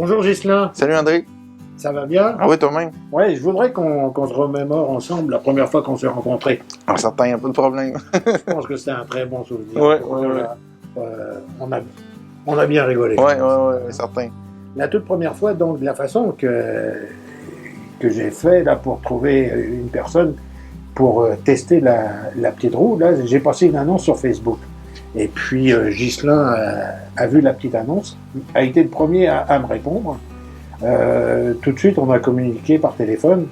Bonjour Ghislain. Salut André. Ça va bien? Ah oui, toi-même? Oui, je voudrais qu'on se remémore ensemble la première fois qu'on s'est rencontrés. En certain, il n'y a pas de problème. Je pense que c'était un très bon souvenir. Oui. On a bien rigolé. Oui, certain. La toute première fois, donc, de la façon que j'ai fait là, pour trouver une personne pour tester la petite roue, là, j'ai passé une annonce sur Facebook. Et puis Ghislain a vu la petite annonce, a été le premier à me répondre. Tout de suite, on a communiqué par téléphone.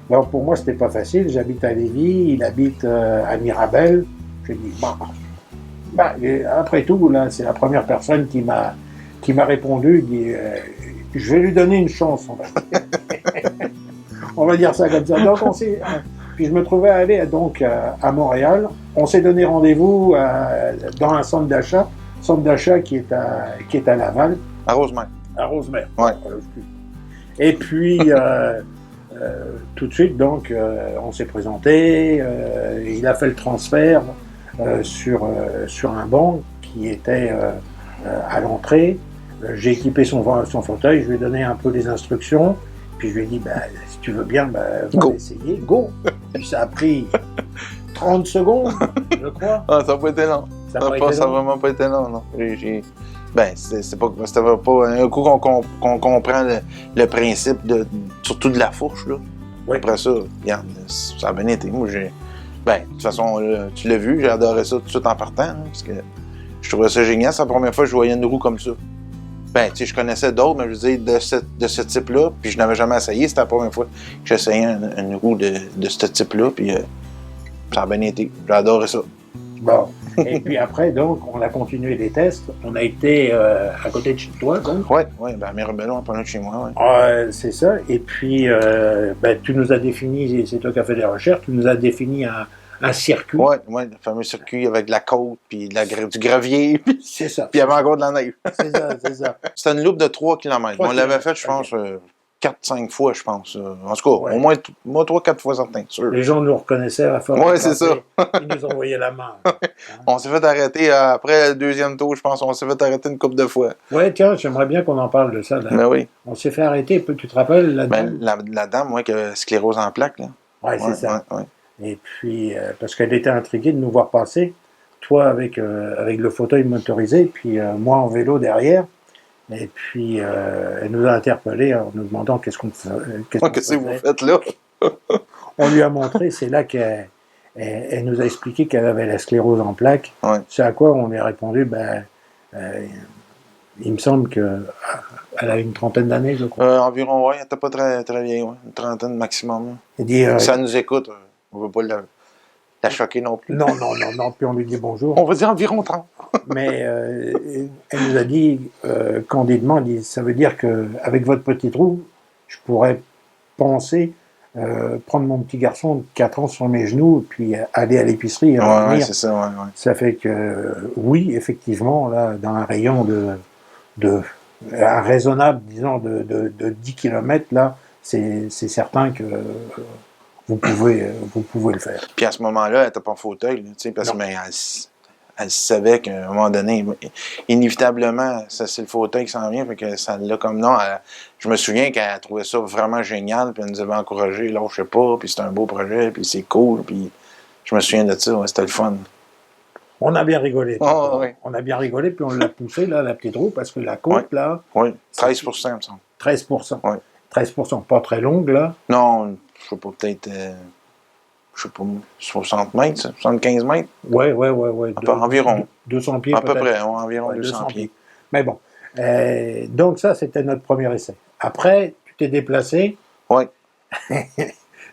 Alors pour moi, c'était pas facile. J'habite à Lévis, il habite à Mirabel. J'ai dit, après tout, là, c'est la première personne qui m'a répondu. Il dit, je vais lui donner une chance. On va dire ça comme ça. Donc puis je me trouvais aller donc à Montréal. On s'est donné rendez-vous dans un centre d'achat qui est à Laval. À Rosemère. À Rosemère. Ouais. Et puis, tout de suite, donc, on s'est présenté. Il a fait le transfert sur un banc qui était à l'entrée. J'ai équipé son fauteuil. Je lui ai donné un peu les instructions. Puis je lui ai dit, si tu veux bien, va essayer. Go! Puis ça a pris 30 secondes, je crois. Ah, ça n'a pas été long. Ça n'a vraiment pas été long, non. C'était pas un coup qu'on comprend le principe surtout de la fourche, là. Oui. Après ça, regarde, ça a bien été. Moi, de toute façon, là, tu l'as vu, j'ai adoré ça tout de suite en partant, hein, parce que je trouvais ça génial. C'est la première fois que je voyais une roue comme ça. Je connaissais d'autres, mais je veux dire, de ce type-là, puis je n'avais jamais essayé. C'était la première fois que j'essayais une roue de ce type-là, puis ça a bien été. J'ai adoré ça. Bon. Et puis après, donc, on a continué les tests. On a été à côté de chez toi, donc. Oui, à Mirabel, pas loin de chez moi, oui. C'est ça. Et puis, tu nous as défini, c'est toi qui as fait des recherches, tu nous as défini un circuit. Oui, le fameux circuit avec de la côte, puis du gravier. C'est ça. Puis il y avait encore de la neige. C'est ça. C'était une loupe de 3 km. On l'avait fait, je pense, 4-5 fois, je pense. En tout cas, au moins 3-4 fois certain, sûr. Les gens nous reconnaissaient à la force. Oui, c'est ça. Ils nous envoyaient la main. On s'est fait arrêter après le deuxième tour, je pense. On s'est fait arrêter une couple de fois. Oui, tiens, j'aimerais bien qu'on en parle de ça. Là. Ben oui. On s'est fait arrêter, tu te rappelles, la dame? La dame, moi, qui a sclérose en plaques, là. Oui, c'est ça. Ouais. Et puis, parce qu'elle était intriguée de nous voir passer, toi avec le fauteuil motorisé, puis moi en vélo derrière. Et puis, elle nous a interpellés en nous demandant qu'est-ce qu'on faisait. Qu'est-ce que vous faites là? On lui a montré, c'est là qu'elle nous a expliqué qu'elle avait la sclérose en plaques. Ouais. C'est à quoi on lui a répondu, il me semble qu'elle a une trentaine d'années, je crois. Environ, oui, elle n'était pas très, très vieille, une trentaine maximum. Elle dit, ça nous écoute, on ne veut pas la choquer non plus. Non, puis on lui dit bonjour. On va dire environ 30. Mais elle nous a dit candidement, elle dit, ça veut dire qu'avec votre petite roue, je pourrais penser prendre mon petit garçon de 4 ans sur mes genoux, puis aller à l'épicerie et revenir. Ouais, c'est ça, ouais. Ça fait que, oui, effectivement, là, dans un rayon un raisonnable, disons, de 10 km, là, c'est certain que vous pouvez le faire. Puis à ce moment-là, elle n'était pas en fauteuil, parce que elle savait qu'à un moment donné, inévitablement, c'est le fauteuil qui s'en vient, fait que ça l'a comme non. Je me souviens qu'elle trouvait ça vraiment génial, puis elle nous avait encouragé, là, je sais pas, puis c'était un beau projet, puis c'est cool, puis je me souviens de ça, c'était le fun. On a bien rigolé. Oui. On a bien rigolé, puis on l'a poussé, là, la petite roue, parce que la côte, là... Oui, 13 il me semble. 13%. Oui. 13%, pas très longue, là. Non, je sais pas, peut-être... 60 mètres, 75 mètres? Oui. Environ. 200 pieds, à peu près, environ 200 pieds. Mais bon. Donc ça, c'était notre premier essai. Après, tu t'es déplacé. Oui.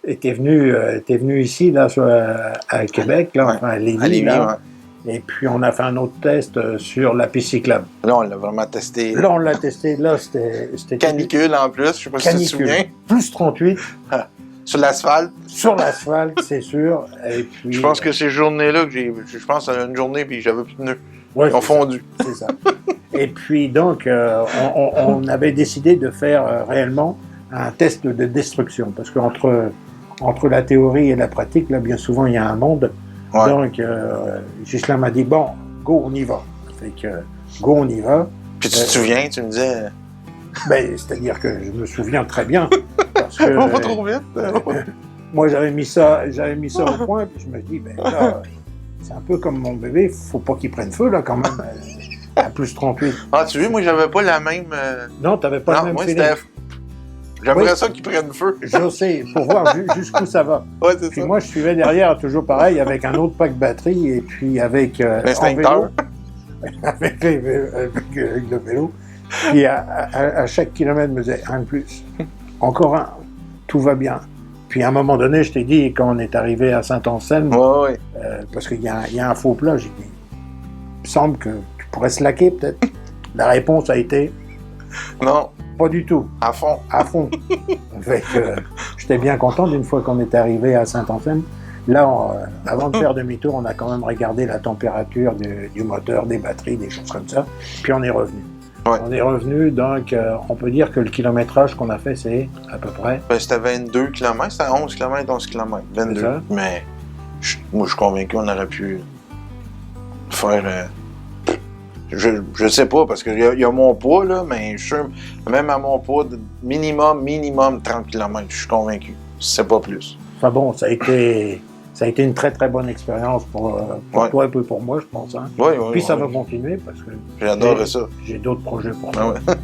Et t'es venu ici, là, à Québec, là, enfin, à Lévis, là. Et puis, on a fait un autre test sur la piste cyclable. Là, on l'a vraiment testé. Là, on l'a testé. Là, c'était... Canicule, en plus. Je sais pas si tu te souviens. Plus 38. Sur l'asphalte. Sur l'asphalte, c'est sûr. Et puis, je pense que ces journées-là, je pense à une journée, puis j'avais plus de pneus. Ouais, ils ont fondu. C'est ça. Et puis, donc, on avait décidé de faire réellement un test de destruction. Parce qu'entre la théorie et la pratique, là, bien souvent, il y a un monde. Ouais. Donc, Ghislain m'a dit, bon, go, on y va. Fait que, go, on y va. Puis tu te souviens, tu me disais, C'est-à-dire que je me souviens très bien. Parce que, on va trop vite. Moi, j'avais mis ça au point, puis je me dis, là, c'est un peu comme mon bébé, faut pas qu'il prenne feu, là, quand même, à plus 38. Ah, tu vois, moi, j'avais pas la même... Non, t'avais pas le même feeling. J'aimerais ça qu'il prenne feu. Je sais, pour voir jusqu'où ça va. Ouais, c'est puis ça. Moi, je suivais derrière, toujours pareil, avec un autre pack batterie, et puis avec... L'extincteur. Avec le vélo. Puis à chaque kilomètre, je me disais, un de plus. Encore un. Tout va bien. Puis à un moment donné, je t'ai dit, quand on est arrivé à Saint-Anselme, parce qu'il y a un faux plat, j'ai dit, il me semble que tu pourrais slacker peut-être. La réponse a été... Non. Pas du tout. À fond. À fond. J'étais bien content d'une fois qu'on est arrivé à Saint-Anselme. Là, avant de faire demi-tour, on a quand même regardé la température du moteur, des batteries, des choses comme ça. Puis on est revenu. Ouais. On est revenu, donc on peut dire que le kilométrage qu'on a fait, c'est à peu près... C'était 22 km, c'était 11 km, 11 km, 22. Mais moi, je suis convaincu qu'on aurait pu faire... Je sais pas, parce qu'il y a mon poids, là, mais je suis sûr, même à mon poids, minimum 30 km, je suis convaincu. C'est pas plus. Enfin bon, ça a été une très très bonne expérience pour toi et pour moi, je pense. Hein. Oui, Puis ça va continuer parce que j'adore ça. J'ai d'autres projets pour toi. Ah ouais.